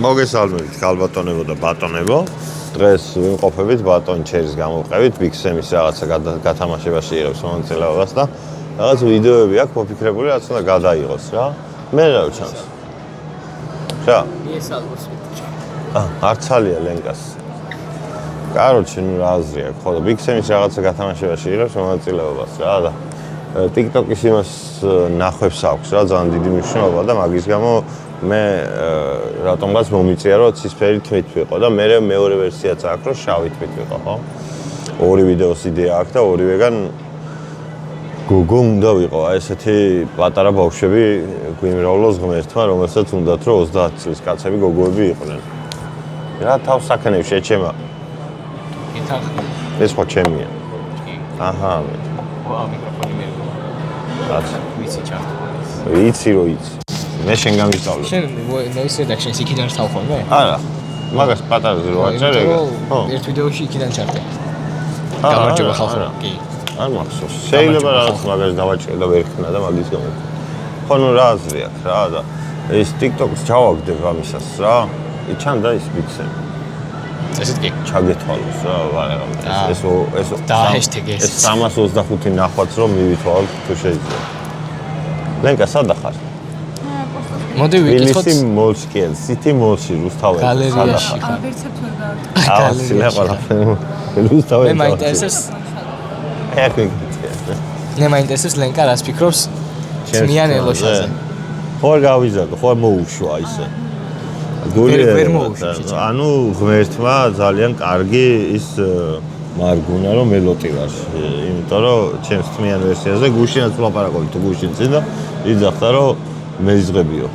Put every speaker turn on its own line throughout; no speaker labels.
მოგესალმებით ქალბატონებო და ბატონებო. დღეს ვიმყოფებით ბატონ ჩერის გამოვყევით, ბიქსემის რაღაცა გათამაშებაში იღებს მონაწილეობას და რაღაც ვიდეოები აქვს მოფიქრებული, რაც უნდა გადაიღოს რა. მე რა ვჩანს? რა?
ეს ალბათ ვიტყვი.
არცალია ლენკას. კაროჩე, ნუ რა აზრი აქვს, ხო და ბიქსემის რაღაცა გათამაშებაში იღებს მონაწილეობას რა და TikTok-ის იმას ნახვებს აქვს რა, ძალიან დიდი მნიშვნელობა და მაგის გამო მე რატომღაც მომიწია რომ ცისფერი თვით ვიყო და მე მეორე ვერსიაც აქვს რომ შავი თვით ვიყო, ხო? ორი ვიდეოს იდეა აქვს და ორივეგან გოგო უნდა ვიყო, აი ესეთი პატარა ბავშვები გვიმრავლოს ღმერთმა, რომელსაც უნდათ რომ 30 წლის კაცები გოგოები იყვნენ. რა თავს საქნევ შეჩემა? ეს ხო ჩემია. აჰა.
ვა, მიკროფონი მე.
კაცი,
ვიცი ჩართო.
ვიცი რომ იცი. მე შენ გამისწავლე.
შენ noise redaction-ს იქიდან რთავ ხოლმე?
არა. მაგას პატარაზე რო აწერე,
ხო. ერთ ვიდეოში იქიდან ჩართე. გამარჯობა ხალხო. კი.
არ მახსოვს. შეიძლება რაღაც მაგას დავაჭრე და ვერ ხნა და მაგის გამო. ხო, ნუ რა აზრი აქვს რა და ეს TikTok-ს ჩავაგდებ ამისას რა. ჩანდა ის ბიქსები.
ესეთ კი.
ჩაგეთვალოს რა, ვარაღამ. ეს
და ჰეშტეგი ეს.
ეს 325 ნახვაც რომ მივითვალოთ თუ შეიძლება. ლენკა სადა ხარ?
მოდი ვიკითხოთ.
თბილისი მოლში კი, City მოლში რუსთაველი.
გალერეაში ხარ.
ვერცერთ ვერ გავაკეთე.
გალერეა ყველაფერი. რუსთაველი.
მე მაინტერესებს. მე მაინტერესებს ლენკა რას ფიქრობს თმიან ელოშაზე.
ხო გავიზარდო, ხო მოუშვა ისე.
ვერ მოუშვა.
ანუ ღმერთმა ძალიან კარგი ის მარგუნა რომ მელოტი ვარ. იმიტომ რომ ჩემს თმიან ვერსიაზე გუშინაც ვლაპარაკობ თუ გუშინ წინ და იძახდა რომ მეიზღებიო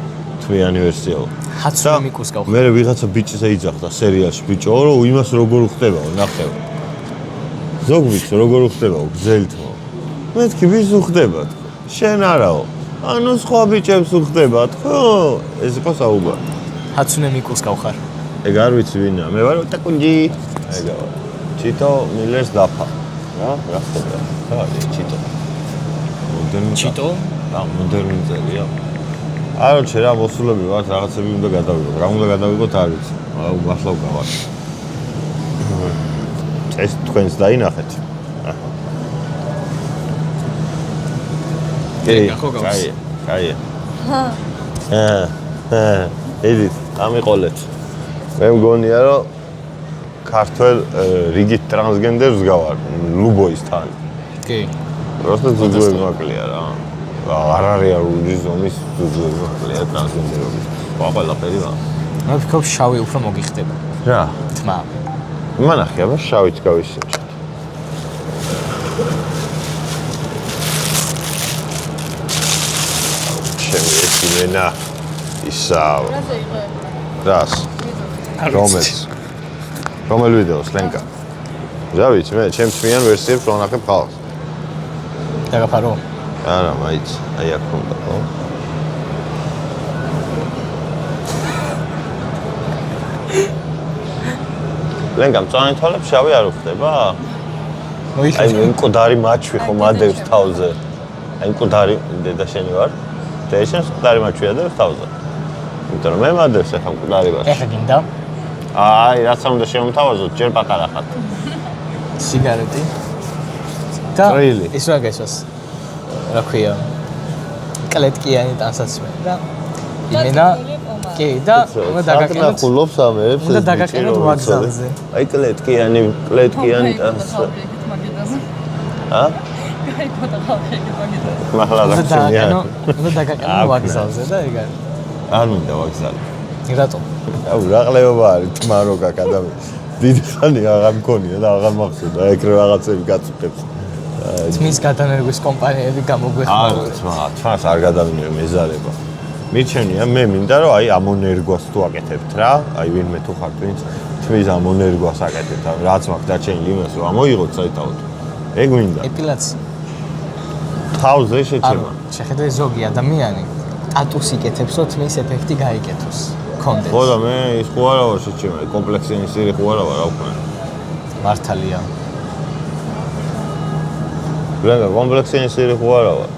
თმიანი ვერსიაო.
ჰაცუნე მიკუს გავხარ.
მე ვიღაცა ბიჭზე იძახდა სერიალში ბიჭო რომ იმას როგორ უხდებაო ნახევ. ზოგ ბიჭს როგორ უხდებაო გზელთო. მეთქი ვის უხდება თქო. შენ არაო. ანუ სხვა ბიჭებს უხდებათ ხო? ეს იყო საუბარი.
ჰაცუნე მიკუს გავხარ.
ეგ არ ვიცი ვინა. მე ვარ ტაკუნჯი. ეგა ვარ. ჩიტო მილერს დაფა. რა ხდება? რა ჩიტო. მოდერნი
ჩიტო?
და მოდერნი წერია. აროჩე რა მოსულები ვართ, რაღაცები უნდა გადავიღოთ. რა უნდა გადავიღოთ არ ვიცი. აუ მართლა გავარ. ეს თქვენს დაინახეთ. კაი. ედით, ამიყოლეთ. მე მგონია რომ ქართველ რიგით ტრანსგენდერს გავარ, ლუბოისთან.
კი.
просто ზუგუები მაკლია რა. არ არის არული ზომის ზუგუები მაკლია ტრანსგენდერობის. ყველაფერი რა.
მე ვფიქრობ შავი უფრო მოგიხდება.
რა?
თმა.
მანახი აბა შავით გავისინჭ. ჩემი ესიმენა ისავა.
რაზე იყო?
რას? რომელ ვიდეოს ლენკა? რა ვიცი მე ჩემს მიან ვერსიებს ვნახებ ხალხს.
დაგაფარო?
არა, მაიც, აი აქ უნდა ხო? ლენკა მწვანე თვალებს შავი არ უხდება? აი მკვდარი მაჩვი ხო მადევს თავზე. აი მკვდარი დედა შენი ვარ? და შენ მკვდარი მაჩვი ადევს თავზე. იმიტომ რომ მე მადევს ახლა მკვდარი ვარ.
ეხა გინდა?
აი, რაც არ უნდა შემოთავაზოთ, ჯერ პატარა ხარ.
სიგარეტი. და ის რა გესვას? რა ქვია? კლეტკიანი ტანსაცმელი და იმენა კი და უნდა დაგაკეთოთ.
ხულობს ამებს.
უნდა დაგაკეთოთ ვაგზალზე.
აი კლეტკიანი ტანსაცმელი. ა?
გაიგონა ხალხი ეგეთ.
მაღლა დაგაკეთო.
უნდა დაგაკეთოთ ვაგზალზე და ეგ არის.
არ მინდა ვაგზალი.
რატომ?
აუ რა ყლეობა არის თმარო გაკ ადამიანი. დიდი ხანი აღარ მქონია და აღარ მახსოვდა ეგ რაღაცები გაწუხებს.
თმის გადანერგვის კომპანიები გამოგვეხმარება.
თმას არ გადავინე მეზარება. მიჩენია მე მინდა რომ აი ამონერგვას თუ აკეთებთ რა, აი ვინმე თუ ხართ ვინც თმის ამონერგვას აკეთებთ, რაც მაქვს დაჩენილი იმას რომ ამოიღოთ საიტავთ. ეგ მინდა.
ეპილაცია.
თავზე შეჩება.
შეხედე ზოგი ადამიანი ტატუს იკეთებს, რომ თმის ეფექტი გაიკეთოს. კონდენს.
ხო და მე ის ხო არა ვარ შეჩება, კომპლექსიანი სერი ხო არა ვარ, რა ვქნა.
მართალია.
ლენკა კომპლექსიანი სერი ხო არა ვარ.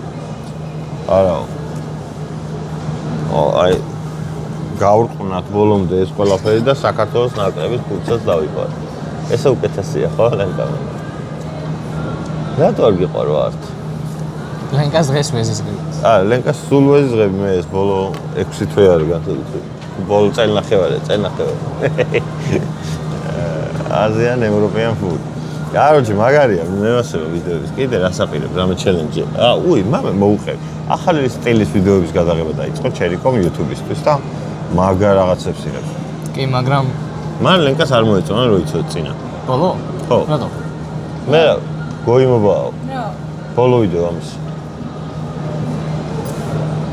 არაო. აი გაურყვნათ ბოლომდე ეს ყველაფერი და საქართველოს ნაკრების ფურცელს დავიყვანოთ. ესე უკეთესია ხო ლენკა? რატო არ გიყვარ ვართ?
ლენკას დღეს ვეზიზღები.
ლენკას სულ ვეზიზღები მე ეს ბოლო 6 თვე არის განსაკუთრებით. ბოლო წელნახევარი. აზიან ევროპიან ფუტ. კაროჩი მაგარია, მე ვასწავლე ვიდეოების. კიდე რასაპირებ, რამე ჩელენჯი. მამე მოუყევი. ახალი სტილის ვიდეოების გადაღება დაიწყო ჩერიკომ YouTube-ისთვის და მაგარ რაღაცებს იღებს.
კი, მაგრამ
მან ლენკას არ მოეწონა, რო იცოდა წინა.
ბოლო?
ხო.
რატო?
მე გოიმობაო.
რა?
ბოლო ვიდეო ამის.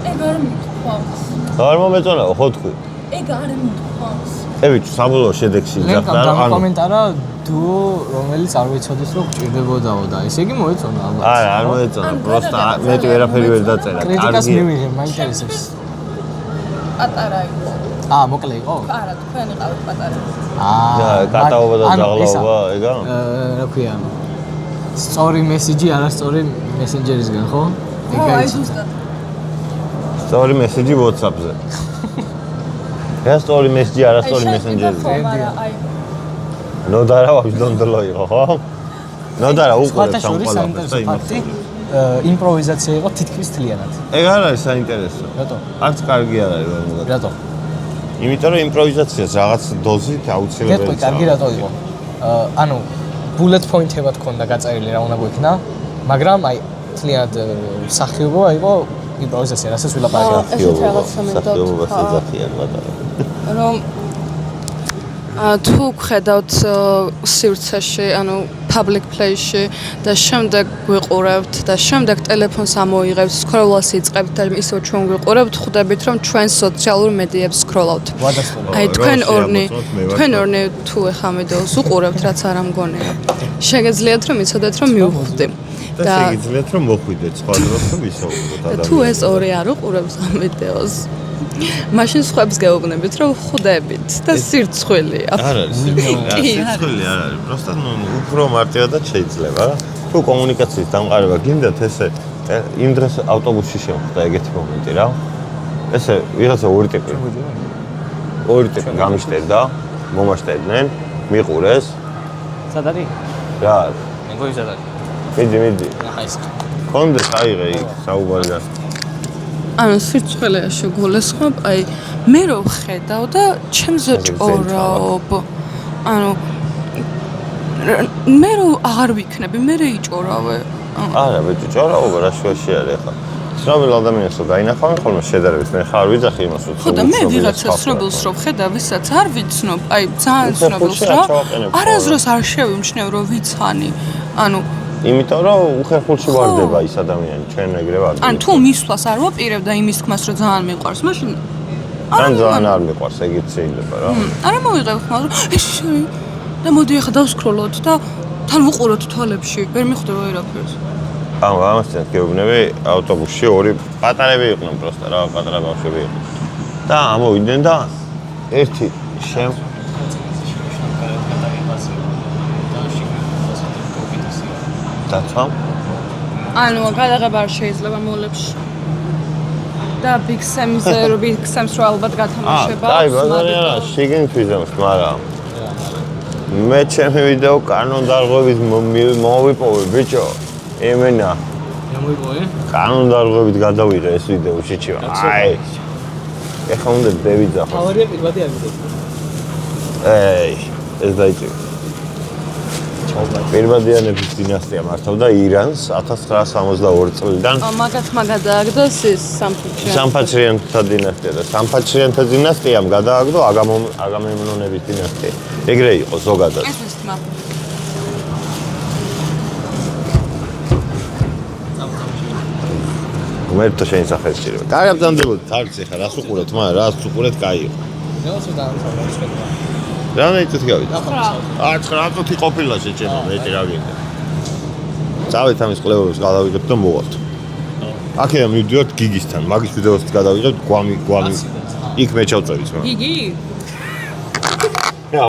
ეგ არ მithქვამს.
არ მომეწონაო, ხო თქვი?
ეგ არ მithქვამს.
ევიჩ საბოლოო შედეგში
ლენკამ
იძახდა რომ
გამოკომენტარა დუო, რომელიც არ ვიცოდეს რომ გჭირდებოდაო და ესე იგი მოეწონა ალბათ.
არა, არ მოეწონა, პროსტა მეტი ვერაფერი ვერ დაწერა.
კრიტიკას მივიღე, მაინტერესებს.
პატარა იყო.
მოკლე იყო?
არა, თქვენ იყავით პატარა.
კატაობა და დაღლაობა, ეგა?
რა ქვია? სწორი მესიჯი, არასწორი მესენჯერისგან, ხო?
აი ზუსტად.
სწორი მესიჯი WhatsApp-ზე. რა სწორი მესიჯი, არასწორი მესენჯერზე.
აი
ნოდარა ვაბიდონდლო იყო, ხო? ნოდარა უყურებს ამ ყველაფერს და იმას.
იმპროვიზაცია იყო თითქმის თლიანად.
ეგ არ არის საინტერესო.
რატო?
არც კარგი არ არის რომ
რატო?
იმიტომ რომ იმპროვიზაციას რაღაც დოზით აუცილებელია.
გეტყვი, კარგი რატო იყო? ანუ bullet point-ებად ქონდა გაწერილი რა უნდა გვექნა, მაგრამ აი თლიანად სახიობობა იყო იმპროვიზაცია, რასაც ვილაპარაკე.
ესეთ რაღაცა მინდა
სახიობობას ეძახიან მატარა.
რომ თუ ხედავთ სივრცეში, ანუ public place-ში და შემდეგ გვიყურებთ და შემდეგ ტელეფონს ამოიღებთ, სკროლას იწყებთ და ისევ ჩვენ გვიყურებთ, ხვდებით რომ ჩვენ სოციალურ მედიებს სკროლავთ. აი თქვენ ორნი თუ ეხა ვიდეოს უყურებთ, რაც არ ამგონია. შეგეძლიათ რომ იცოდეთ რომ მივხვდი.
და შეგიძლიათ რომ მოხვიდეთ სხვა დროს რომ ვისაუბროთ ადამიანთან.
თუ ეს ორი არ უყურებს ამ ვიდეოს, მაშინ სხვებს გეუბნებით რომ ხვდებით და სირცხვილია.
არ არის სირცხვილი არ არის. просто უფრო მარტივადაც შეიძლება რა. თუ კომუნიკაციის დამყარება გინდათ ესე იმ დროს ავტობუსში შემხვდა ეგეთი მომენტი რა. ესე ვიღაცა ორი ტიპი გამიშტერდა, მომაშტერდნენ, მიყურეს.
სად არის?
რა არის?
მეგოი სად არის?
მიდი.
ახლა ის.
კონდეს აიღე იქ საუბარი და
ანუ სირცხველეაში გულისხმობ, აი მე რო ხედავ და ჩემზე ჭორაობ. ანუ მე რო აღარ ვიქნები, მე რე იჭორავე.
არა, ბიჭო, ჭორაობა რა შუაში არის ახლა. ცნობილ ადამიანს რო დაინახავენ ხოლმე შედარებით, მე ხარ ვიძახი იმას რომ
ხო და მე ვიღაცა ცნობილს რო ვხედავ, ვისაც არ ვიცნობ, აი ძალიან ცნობილს რა. არასდროს არ შევიმჩნევ რომ ვიცანი. ანუ
იმიტომ რომ უხერხულში ვარდება ის ადამიანი, ჩვენ ეგრე ვარდება.
ან თუ მისვლას არ ვაპირებ და იმის თქმას რომ ძალიან მიყვარს, მაშინ
ან ძალიან არ მიყვარს, ეგეც შეიძლება რა.
არა მოვიღებ ხმა რომ და მოდი ახლა დავსკროლოთ და თან ვუყუროთ თვალებში, ვერ მიხვდება ვერაფერს.
ამასთან გეუბნები ავტობუსში ორი პატარები იყვნენ პროსტა რა, პატარა ბავშვები იყვნენ. და ამოვიდნენ და ერთი დაცვამ?
ანუ გადაღება არ შეიძლება მოლებში. და Big Sam-ზე რო Big Sam-ს რო ალბათ გათამაშება.
აი, ბაზარი არა, შიგნით ვიზამს, მაგრამ მე ჩემი ვიდეო კანონდარღვევით მოვიპოვე, ბიჭო. იმენა.
მოიპოვე?
კანონდარღვევით გადავიღე ეს ვიდეო შეჩივა. აი. ეხლა უნდა დევიძახო.
თავარია პირველი არ ვიცი.
ეს დაიჭირა. პირბადიანების დინასტია მართავდა ირანს 1962 წლიდან.
მაგათ გადააგდოს ის
სამფაჩრიანთა დინასტია და სამფაჩრიანთა დინასტიამ გადააგდო აგამემნონების დინასტია. ეგრე იყო ზოგადად.
ეს ის თმა.
მერტო შეიძლება შეიძლება. კარგად დამდებოდით, არც ეხა რას უყურეთ, მაგრამ რას უყურეთ, კაი იყო.
ნეოსო დაამთავრა შედგა.
რამდენი წუთი გავიდა? 9 წუთი ყოფილა შეჭება, მეტი რა გინდა. წავით ამის კვლევებს გადავიღებთ და მოვალთ. აქედან მივდივართ გიგისთან, მაგის ვიდეოსაც გადავიღებთ, გვამი. იქ მე ჩავწევით რა.
გიგი?